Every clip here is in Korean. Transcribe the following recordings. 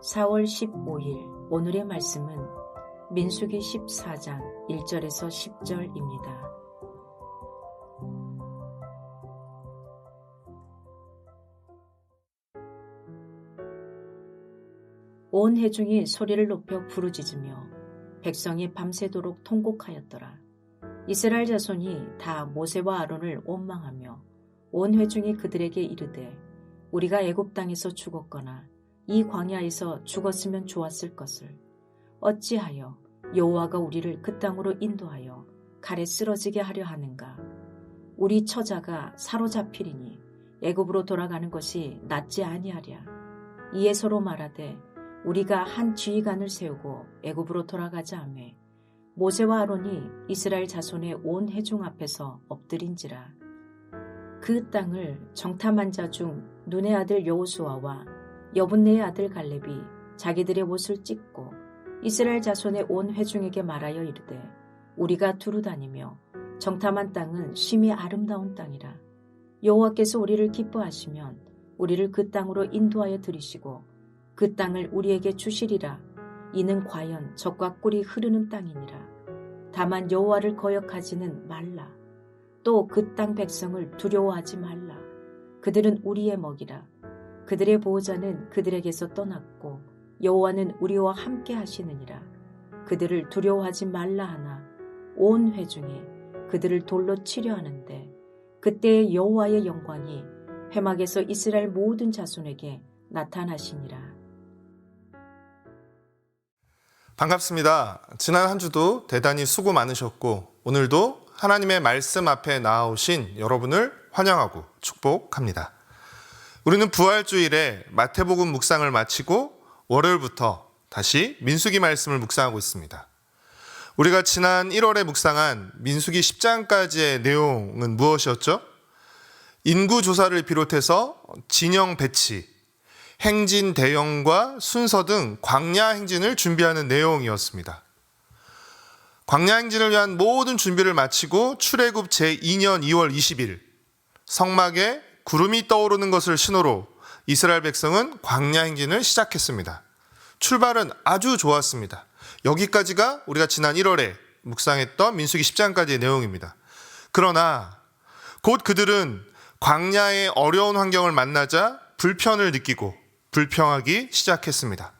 4월 15일 오늘의 말씀은 민수기 14장 1절에서 10절입니다. 온 회중이 소리를 높여 부르짖으며 백성이 밤새도록 통곡하였더라. 이스라엘 자손이 다 모세와 아론을 원망하며 온 회중이 그들에게 이르되 우리가 애굽 땅에서 죽었거나 이 광야에서 죽었으면 좋았을 것을 어찌하여 여호와가 우리를 그 땅으로 인도하여 칼에 쓰러지게 하려 하는가. 우리 처자가 사로잡히리니 애굽으로 돌아가는 것이 낫지 아니하랴. 이에 서로 말하되 우리가 한 지휘관을 세우고 애굽으로 돌아가자 하매 모세와 아론이 이스라엘 자손의 온 회중 앞에서 엎드린지라. 그 땅을 정탐한 자 중 눈의 아들 여호수아와 여분네의 아들 갈렙이 자기들의 옷을 찢고 이스라엘 자손의 온 회중에게 말하여 이르되 우리가 두루 다니며 정탐한 땅은 심히 아름다운 땅이라. 여호와께서 우리를 기뻐하시면 우리를 그 땅으로 인도하여 들이시고 그 땅을 우리에게 주시리라. 이는 과연 젖과 꿀이 흐르는 땅이니라. 다만 여호와를 거역하지는 말라. 또 그 땅 백성을 두려워하지 말라. 그들은 우리의 먹이라. 그들의 보호자는 그들에게서 떠났고 여호와는 우리와 함께 하시느니라. 그들을 두려워하지 말라 하나 온 회중이 그들을 돌로 치려 하는데 그때의 여호와의 영광이 회막에서 이스라엘 모든 자손에게 나타나시니라. 반갑습니다. 지난 한 주도 대단히 수고 많으셨고 오늘도 하나님의 말씀 앞에 나아오신 여러분을 환영하고 축복합니다. 우리는 부활주일에 마태복음 묵상을 마치고 월요일부터 다시 민수기 말씀을 묵상하고 있습니다. 우리가 지난 1월에 묵상한 민수기 10장까지의 내용은 무엇이었죠? 인구조사를 비롯해서 진영 배치, 행진 대형과 순서 등 광야 행진을 준비하는 내용이었습니다. 광야 행진을 위한 모든 준비를 마치고 출애굽 제2년 2월 20일 성막에 구름이 떠오르는 것을 신호로 이스라엘 백성은 광야 행진을 시작했습니다. 출발은 아주 좋았습니다. 여기까지가 우리가 지난 1월에 묵상했던 민수기 10장까지의 내용입니다. 그러나 곧 그들은 광야의 어려운 환경을 만나자 불편을 느끼고 불평하기 시작했습니다.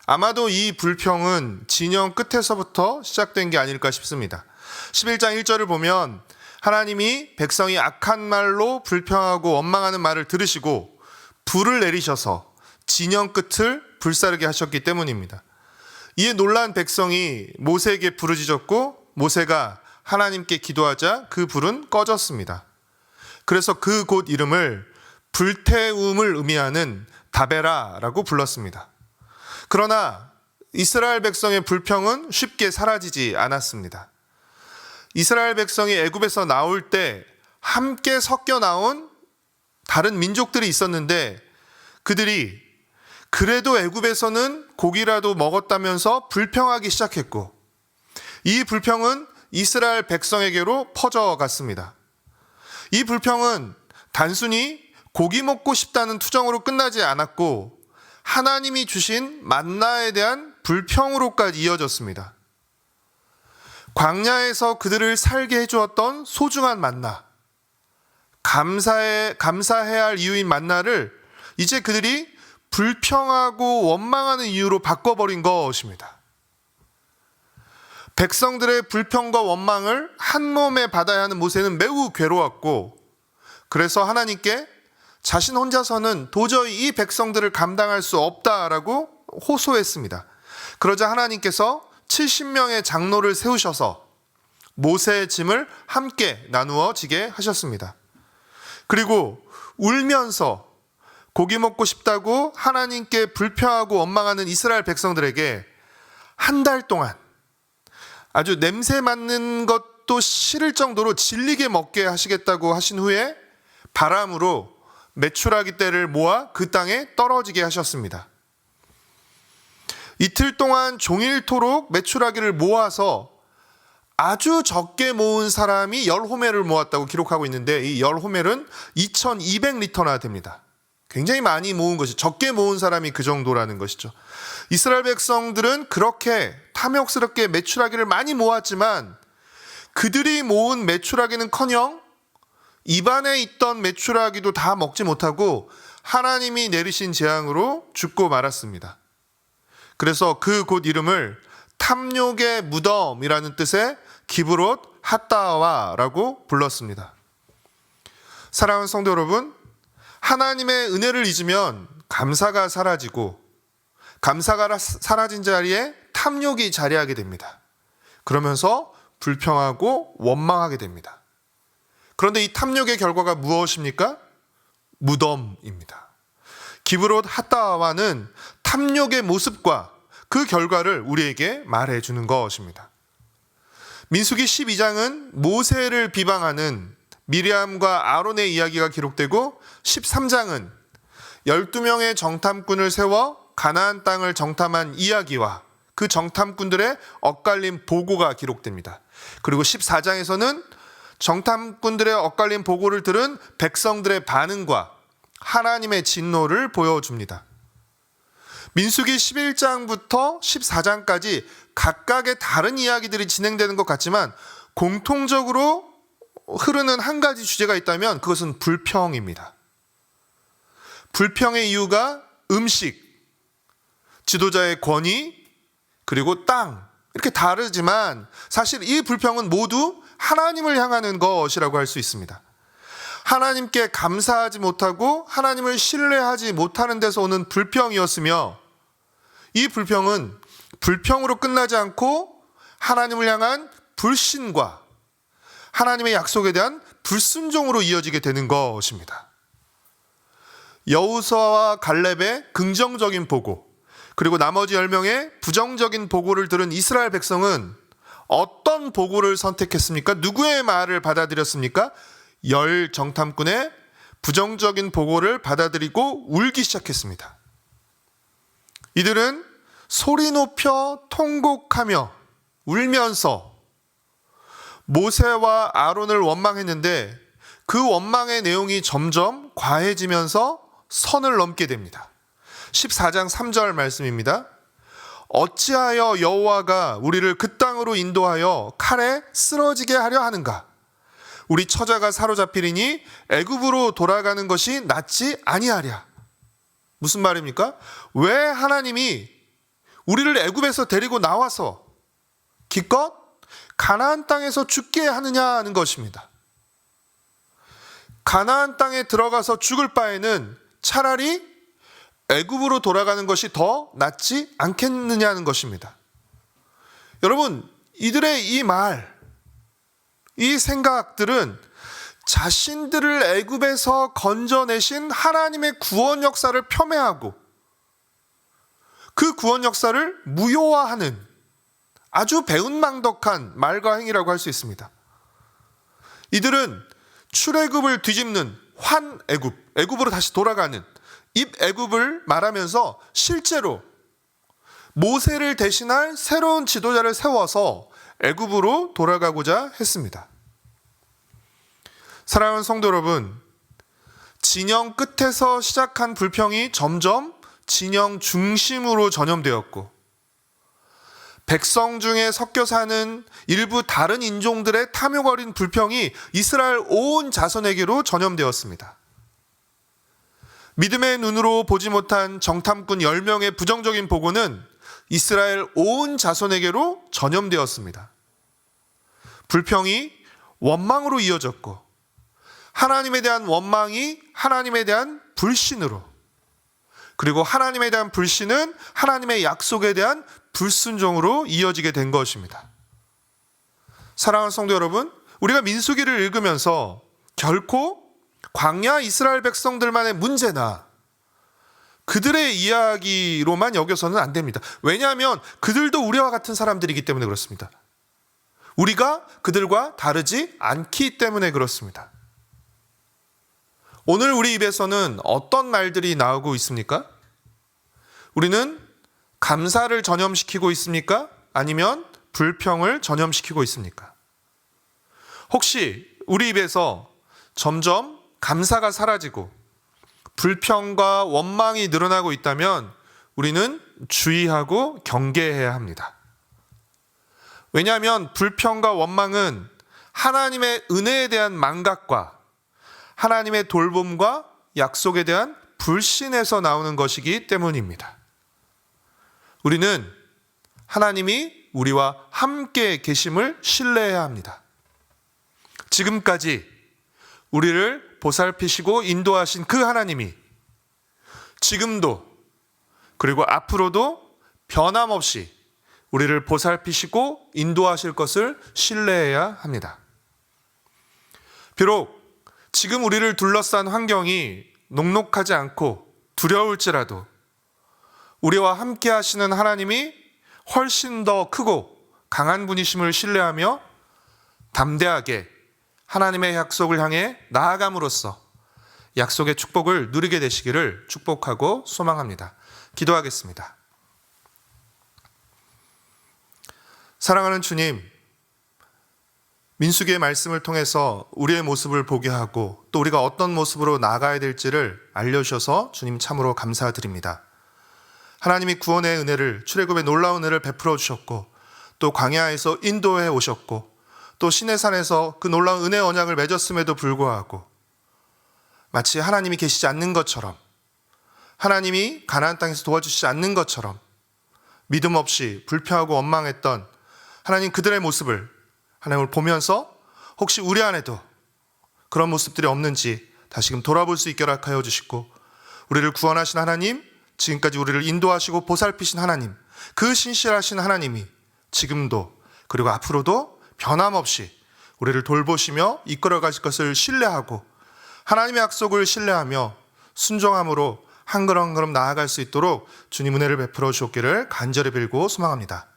아마도 이 불평은 진영 끝에서부터 시작된 게 아닐까 싶습니다. 11장 1절을 보면 하나님이 백성이 악한 말로 불평하고 원망하는 말을 들으시고 불을 내리셔서 진영 끝을 불사르게 하셨기 때문입니다. 이에 놀란 백성이 모세에게 부르짖었고 모세가 하나님께 기도하자 그 불은 꺼졌습니다. 그래서 그 곳 이름을 불태움을 의미하는 다베라라고 불렀습니다. 그러나 이스라엘 백성의 불평은 쉽게 사라지지 않았습니다. 이스라엘 백성이 애굽에서 나올 때 함께 섞여 나온 다른 민족들이 있었는데 그들이 그래도 애굽에서는 고기라도 먹었다면서 불평하기 시작했고 이 불평은 이스라엘 백성에게로 퍼져갔습니다. 이 불평은 단순히 고기 먹고 싶다는 투정으로 끝나지 않았고 하나님이 주신 만나에 대한 불평으로까지 이어졌습니다. 광야에서 그들을 살게 해주었던 소중한 만나, 감사해야 할 이유인 만나를 이제 그들이 불평하고 원망하는 이유로 바꿔버린 것입니다. 백성들의 불평과 원망을 한 몸에 받아야 하는 모세는 매우 괴로웠고 그래서 하나님께 자신 혼자서는 도저히 이 백성들을 감당할 수 없다라고 호소했습니다. 그러자 하나님께서 70명의 장로를 세우셔서 모세의 짐을 함께 나누어 지게 하셨습니다. 그리고 울면서 고기 먹고 싶다고 하나님께 불평하고 원망하는 이스라엘 백성들에게 한 달 동안 아주 냄새 맡는 것도 싫을 정도로 질리게 먹게 하시겠다고 하신 후에 바람으로 메추라기 떼를 모아 그 땅에 떨어지게 하셨습니다. 이틀 동안 종일토록 메추라기를 모아서 아주 적게 모은 사람이 10호멜을 모았다고 기록하고 있는데 이 10호멜은 2200리터나 됩니다. 굉장히 많이 모은 것이, 적게 모은 사람이 그 정도라는 것이죠. 이스라엘 백성들은 그렇게 탐욕스럽게 메추라기를 많이 모았지만 그들이 모은 메추라기는커녕 입안에 있던 메추라기도 다 먹지 못하고 하나님이 내리신 재앙으로 죽고 말았습니다. 그래서 그 곳 이름을 탐욕의 무덤이라는 뜻의 기브롯 핫다와라고 불렀습니다. 사랑하는 성도 여러분, 하나님의 은혜를 잊으면 감사가 사라지고 감사가 사라진 자리에 탐욕이 자리하게 됩니다. 그러면서 불평하고 원망하게 됩니다. 그런데 이 탐욕의 결과가 무엇입니까? 무덤입니다. 기브롯 핫다와는 탐욕의 모습과 그 결과를 우리에게 말해주는 것입니다. 민수기 12장은 모세를 비방하는 미리암과 아론의 이야기가 기록되고 13장은 12명의 정탐꾼을 세워 가나안 땅을 정탐한 이야기와 그 정탐꾼들의 엇갈린 보고가 기록됩니다. 그리고 14장에서는 정탐꾼들의 엇갈린 보고를 들은 백성들의 반응과 하나님의 진노를 보여줍니다. 민수기 11장부터 14장까지 각각의 다른 이야기들이 진행되는 것 같지만 공통적으로 흐르는 한 가지 주제가 있다면 그것은 불평입니다. 불평의 이유가 음식, 지도자의 권위, 그리고 땅, 이렇게 다르지만 사실 이 불평은 모두 하나님을 향하는 것이라고 할 수 있습니다. 하나님께 감사하지 못하고 하나님을 신뢰하지 못하는 데서 오는 불평이었으며 이 불평은 불평으로 끝나지 않고 하나님을 향한 불신과 하나님의 약속에 대한 불순종으로 이어지게 되는 것입니다. 여호수아와 갈렙의 긍정적인 보고, 그리고 나머지 10명의 부정적인 보고를 들은 이스라엘 백성은 어떤 보고를 선택했습니까? 누구의 말을 받아들였습니까? 10 정탐꾼의 부정적인 보고를 받아들이고 울기 시작했습니다. 이들은 소리 높여 통곡하며 울면서 모세와 아론을 원망했는데 그 원망의 내용이 점점 과해지면서 선을 넘게 됩니다. 14장 3절 말씀입니다. 어찌하여 여호와가 우리를 그 땅으로 인도하여 칼에 쓰러지게 하려 하는가? 우리 처자가 사로잡히리니 애굽으로 돌아가는 것이 낫지 아니하랴. 무슨 말입니까? 왜 하나님이 우리를 애굽에서 데리고 나와서 기껏 가나안 땅에서 죽게 하느냐는 것입니다. 가나안 땅에 들어가서 죽을 바에는 차라리 애굽으로 돌아가는 것이 더 낫지 않겠느냐는 것입니다. 여러분, 이들의 이 말, 이 생각들은 자신들을 애굽에서 건져내신 하나님의 구원 역사를 폄훼하고 그 구원 역사를 무효화하는 아주 배은망덕한 말과 행위라고 할 수 있습니다. 이들은 출애굽을 뒤집는 환애굽, 애굽으로 다시 돌아가는 입애굽을 말하면서 실제로 모세를 대신할 새로운 지도자를 세워서 애굽으로 돌아가고자 했습니다. 사랑하는 성도 여러분, 진영 끝에서 시작한 불평이 점점 진영 중심으로 전염되었고 백성 중에 섞여 사는 일부 다른 인종들의 탐욕 어린 불평이 이스라엘 온 자손에게로 전염되었습니다. 믿음의 눈으로 보지 못한 정탐꾼 10명의 부정적인 보고는 이스라엘 온 자손에게로 전염되었습니다. 불평이 원망으로 이어졌고 하나님에 대한 원망이 하나님에 대한 불신으로, 그리고 하나님에 대한 불신은 하나님의 약속에 대한 불순종으로 이어지게 된 것입니다. 사랑하는 성도 여러분, 우리가 민수기를 읽으면서 결코 광야 이스라엘 백성들만의 문제나 그들의 이야기로만 여겨서는 안 됩니다. 왜냐하면 그들도 우리와 같은 사람들이기 때문에 그렇습니다. 우리가 그들과 다르지 않기 때문에 그렇습니다. 오늘 우리 입에서는 어떤 말들이 나오고 있습니까? 우리는 감사를 전염시키고 있습니까? 아니면 불평을 전염시키고 있습니까? 혹시 우리 입에서 점점 감사가 사라지고 불평과 원망이 늘어나고 있다면 우리는 주의하고 경계해야 합니다. 왜냐하면 불평과 원망은 하나님의 은혜에 대한 망각과 하나님의 돌봄과 약속에 대한 불신에서 나오는 것이기 때문입니다. 우리는 하나님이 우리와 함께 계심을 신뢰해야 합니다. 지금까지 우리를 보살피시고 인도하신 그 하나님이 지금도 그리고 앞으로도 변함없이 우리를 보살피시고 인도하실 것을 신뢰해야 합니다. 비록 지금 우리를 둘러싼 환경이 녹록하지 않고 두려울지라도 우리와 함께 하시는 하나님이 훨씬 더 크고 강한 분이심을 신뢰하며 담대하게 하나님의 약속을 향해 나아감으로써 약속의 축복을 누리게 되시기를 축복하고 소망합니다. 기도하겠습니다. 사랑하는 주님, 민수기의 말씀을 통해서 우리의 모습을 보게 하고 또 우리가 어떤 모습으로 나아가야 될지를 알려주셔서 주님 참으로 감사드립니다. 하나님이 구원의 은혜를, 출애굽의 놀라운 은혜를 베풀어 주셨고 또 광야에서 인도해 오셨고 또 시내산에서 그 놀라운 은혜 언약을 맺었음에도 불구하고 마치 하나님이 계시지 않는 것처럼, 하나님이 가나안 땅에서 도와주시지 않는 것처럼 믿음 없이 불평하고 원망했던 하나님 그들의 모습을 하나님을 보면서 혹시 우리 안에도 그런 모습들이 없는지 다시금 돌아볼 수 있게 허락하여 주시고, 우리를 구원하신 하나님, 지금까지 우리를 인도하시고 보살피신 하나님, 그 신실하신 하나님이 지금도 그리고 앞으로도 변함없이 우리를 돌보시며 이끌어 가실 것을 신뢰하고 하나님의 약속을 신뢰하며 순종함으로 한 걸음 한 걸음 나아갈 수 있도록 주님 은혜를 베풀어 주옵기를 간절히 빌고 소망합니다.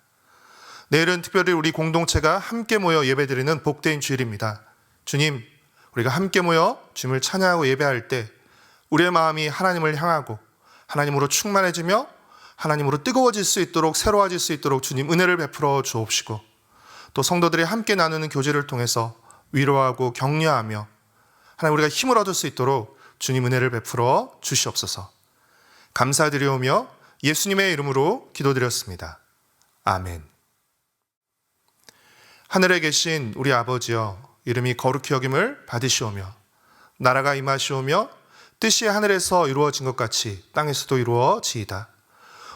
내일은 특별히 우리 공동체가 함께 모여 예배드리는 복된 주일입니다. 주님, 우리가 함께 모여 주님을 찬양하고 예배할 때 우리의 마음이 하나님을 향하고 하나님으로 충만해지며 하나님으로 뜨거워질 수 있도록, 새로워질 수 있도록 주님 은혜를 베풀어 주옵시고, 또 성도들이 함께 나누는 교제를 통해서 위로하고 격려하며 하나님 우리가 힘을 얻을 수 있도록 주님 은혜를 베풀어 주시옵소서. 감사드리오며 예수님의 이름으로 기도드렸습니다. 아멘. 하늘에 계신 우리 아버지여, 이름이 거룩히 여김을 받으시오며 나라가 임하시오며 뜻이 하늘에서 이루어진 것 같이 땅에서도 이루어지이다.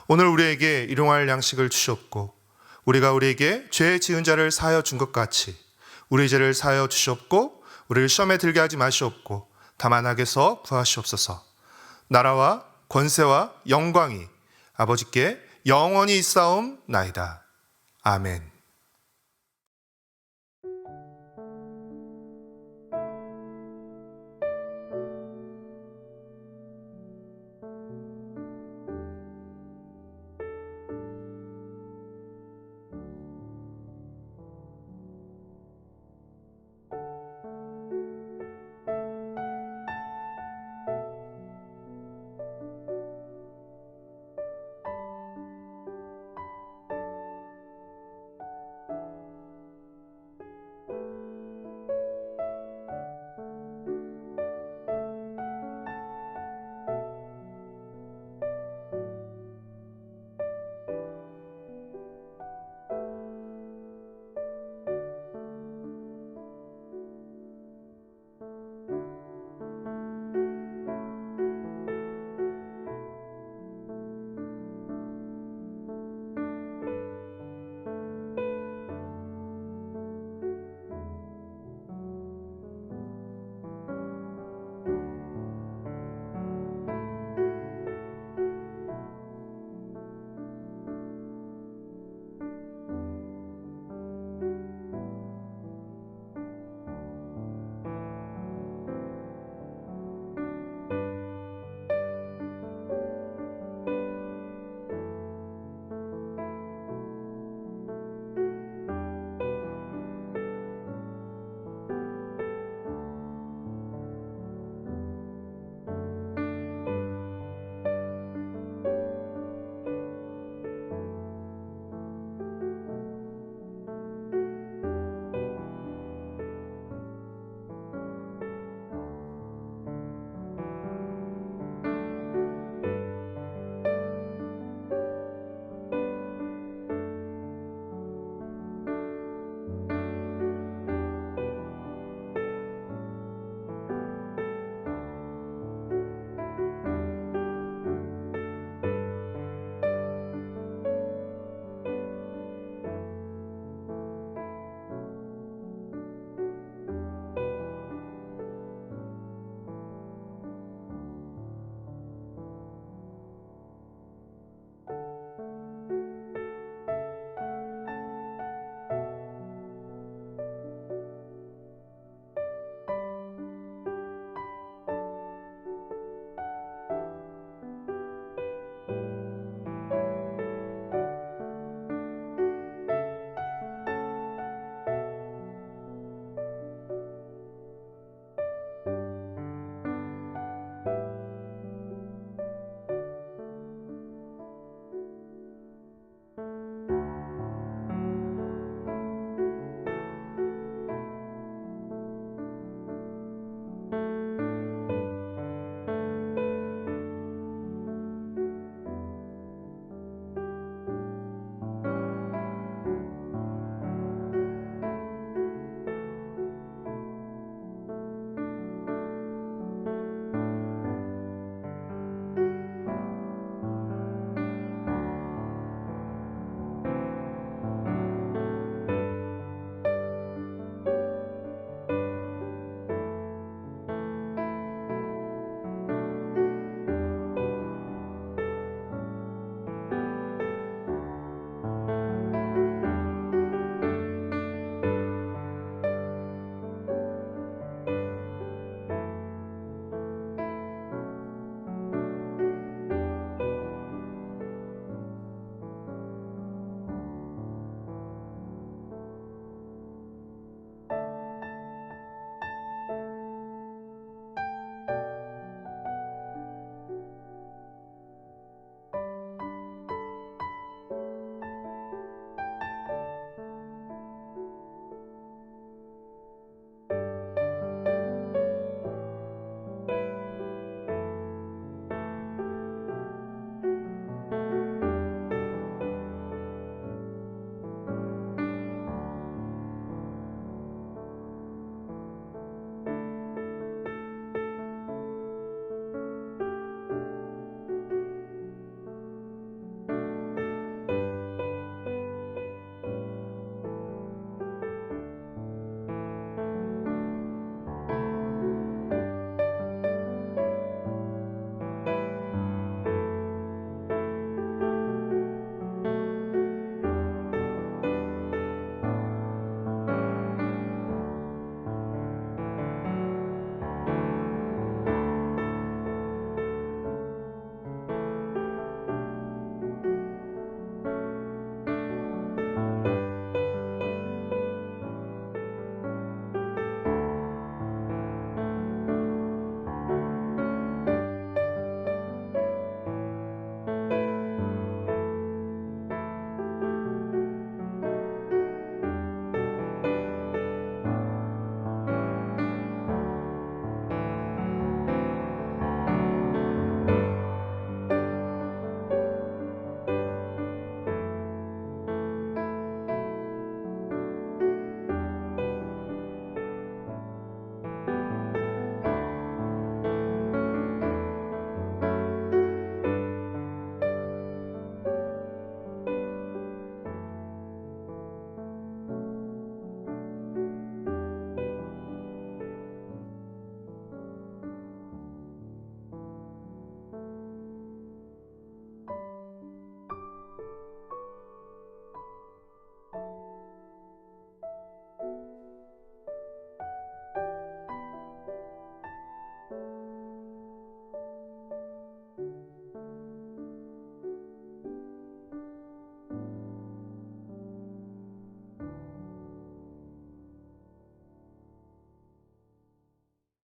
오늘 우리에게 일용할 양식을 주시옵고 우리가 우리에게 죄 지은 자를 사하여 준 것 같이 우리 죄를 사하여 주시옵고 우리를 시험에 들게 하지 마시옵고 다만 악에서 구하시옵소서. 나라와 권세와 영광이 아버지께 영원히 있사옵나이다. 아멘.